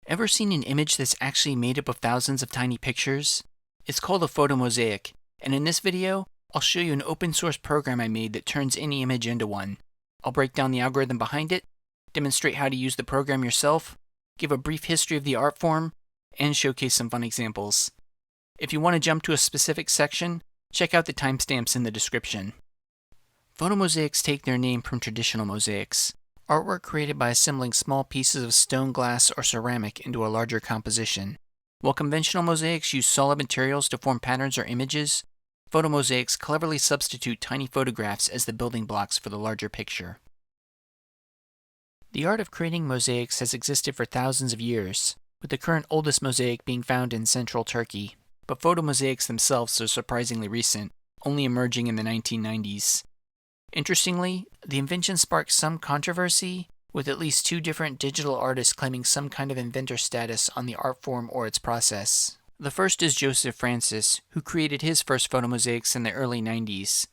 Ever seen an image that's actually made up of thousands of tiny pictures? It's called a photo mosaic, and in this video, I'll show you an open source program I made that turns any image into one. I'll break down the algorithm behind it, demonstrate how to use the program yourself, give a brief history of the art form, and showcase some fun examples. If you want to jump to a specific section, check out the timestamps in the description. Photo mosaics take their name from traditional mosaics, artwork created by assembling small pieces of stone, glass, or ceramic into a larger composition. While conventional mosaics use solid materials to form patterns or images, photo mosaics cleverly substitute tiny photographs as the building blocks for the larger picture. The art of creating mosaics has existed for thousands of years, with the current oldest mosaic being found in central Turkey. But photo mosaics themselves are surprisingly recent, only emerging in the 1990s. Interestingly, the invention sparked some controversy, with at least two different digital artists claiming some kind of inventor status on the art form or its process. The first is Joseph Francis, who created his first photo mosaics in the early 90s.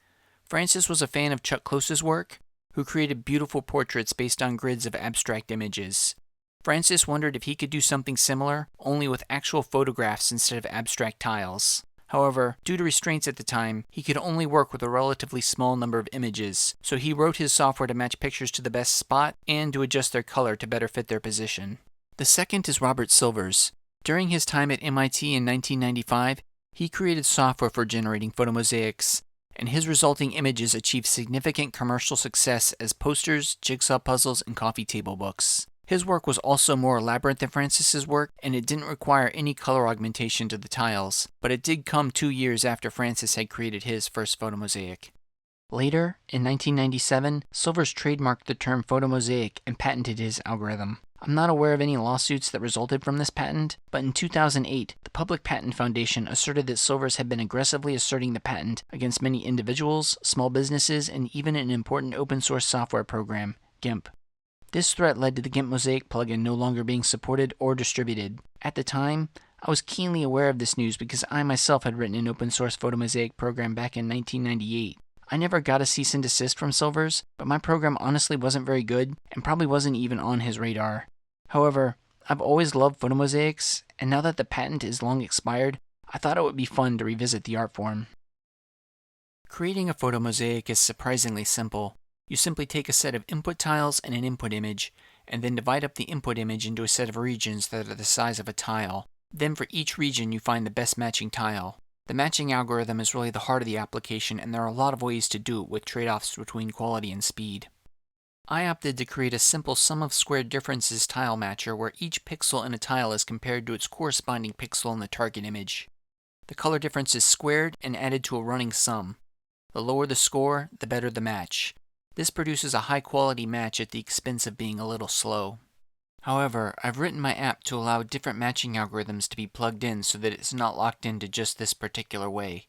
Francis was a fan of Chuck Close's work, who created beautiful portraits based on grids of abstract images. Francis wondered if he could do something similar, only with actual photographs instead of abstract tiles. However, due to restraints at the time, he could only work with a relatively small number of images, so he wrote his software to match pictures to the best spot and to adjust their color to better fit their position. The second is Robert Silvers. During his time at MIT in 1995, he created software for generating photomosaics, and his resulting images achieved significant commercial success as posters, jigsaw puzzles, and coffee table books. His work was also more elaborate than Francis's work, and it didn't require any color augmentation to the tiles, but it did come 2 years after Francis had created his first photomosaic. Later, in 1997, Silvers trademarked the term photomosaic and patented his algorithm. I'm not aware of any lawsuits that resulted from this patent, but in 2008, the Public Patent Foundation asserted that Silvers had been aggressively asserting the patent against many individuals, small businesses, and even an important open source software program, GIMP. This threat led to the GIMP Mosaic plugin no longer being supported or distributed. At the time, I was keenly aware of this news because I myself had written an open source photo mosaic program back in 1998. I never got a cease and desist from Silvers, but my program honestly wasn't very good and probably wasn't even on his radar. However, I've always loved photo mosaics, and now that the patent is long expired, I thought it would be fun to revisit the art form. Creating a photo mosaic is surprisingly simple. You simply take a set of input tiles and an input image, and then divide up the input image into a set of regions that are the size of a tile. Then for each region you find the best matching tile. The matching algorithm is really the heart of the application, and there are a lot of ways to do it with trade-offs between quality and speed. I opted to create a simple sum of squared differences tile matcher where each pixel in a tile is compared to its corresponding pixel in the target image. The color difference is squared and added to a running sum. The lower the score, the better the match. This produces a high-quality match at the expense of being a little slow. However, I've written my app to allow different matching algorithms to be plugged in so that it's not locked into just this particular way.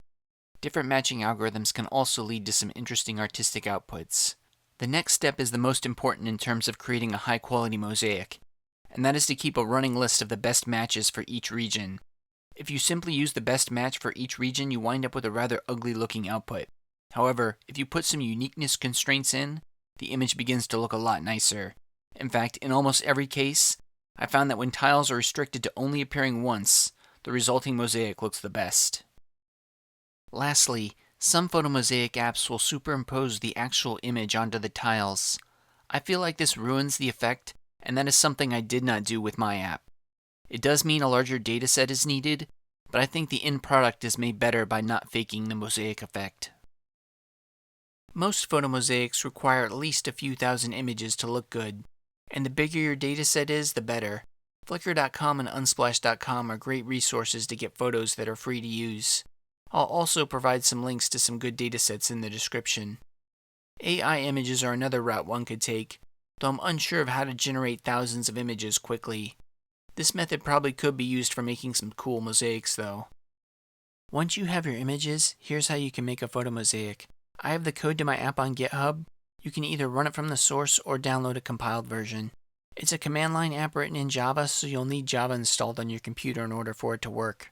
Different matching algorithms can also lead to some interesting artistic outputs. The next step is the most important in terms of creating a high-quality mosaic, and that is to keep a running list of the best matches for each region. If you simply use the best match for each region, you wind up with a rather ugly-looking output. However, if you put some uniqueness constraints in, the image begins to look a lot nicer. In fact, in almost every case, I found that when tiles are restricted to only appearing once, the resulting mosaic looks the best. Lastly, some photomosaic apps will superimpose the actual image onto the tiles. I feel like this ruins the effect, and that is something I did not do with my app. It does mean a larger dataset is needed, but I think the end product is made better by not faking the mosaic effect. Most photomosaics require at least a few thousand images to look good, and the bigger your dataset is, the better. Flickr.com and Unsplash.com are great resources to get photos that are free to use. I'll also provide some links to some good datasets in the description. AI images are another route one could take, though I'm unsure of how to generate thousands of images quickly. This method probably could be used for making some cool mosaics though. Once you have your images, here's how you can make a photo mosaic. I have the code to my app on GitHub. You can either run it from the source or download a compiled version. It's a command line app written in Java, so you'll need Java installed on your computer in order for it to work.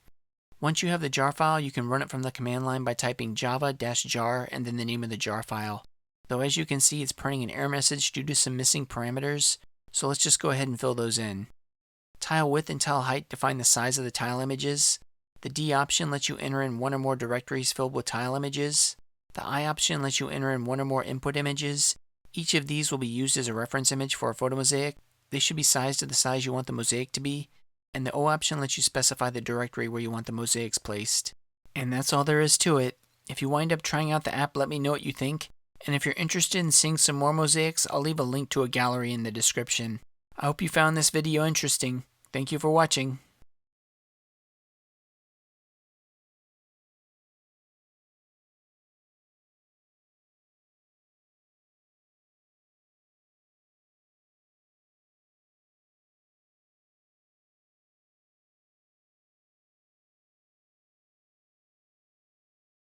Once you have the jar file, you can run it from the command line by typing java-jar and then the name of the jar file. Though as you can see, it's printing an error message due to some missing parameters, so let's just go ahead and fill those in. Tile width and tile height define the size of the tile images. The D option lets you enter in one or more directories filled with tile images. The I option lets you enter in one or more input images. Each of these will be used as a reference image for a photo mosaic. They should be sized to the size you want the mosaic to be. And the O option lets you specify the directory where you want the mosaics placed. And that's all there is to it. If you wind up trying out the app, let me know what you think. And if you're interested in seeing some more mosaics, I'll leave a link to a gallery in the description. I hope you found this video interesting. Thank you for watching.